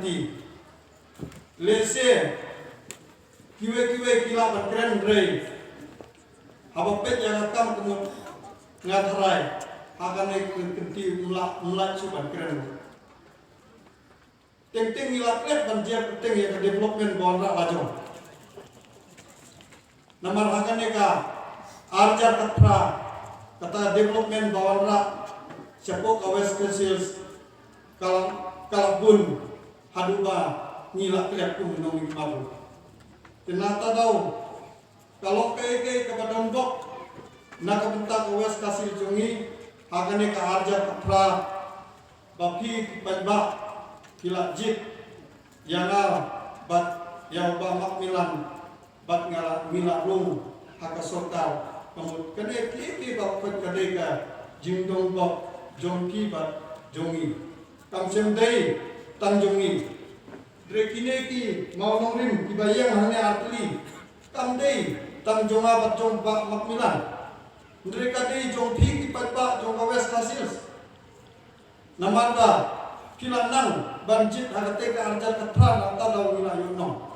kenti lese kiwe kila berkeren rei apa pet yang akan kemud ngatarai akan naik kenti mulai suban keren ting ngilat lep banjir ting ya ke development bonra lajong namar akan neka arjar katra kata development bonra siapa kawes kecil kalabun haduba ngilak lep pun nong mabu ternyata tahu kalau ke kepada mbok nak bentak kawes kasih jungi akan neka arjar katra bapi pajba kila jit yangal bat yang ba makmilan bat ngala mila lung haka sotal pemut kene ki ba pet kade ka jingdong bok jongki bat jongi kam sem dei tan jongi drekine ki mau nongrim kibayang hane artli kam dei tan jonga bat jong ba makmilan dreka dei jongki ki pat ba jong kawes kasil namanda kila nang banjit harate ka arjar katra nata daw nila yunong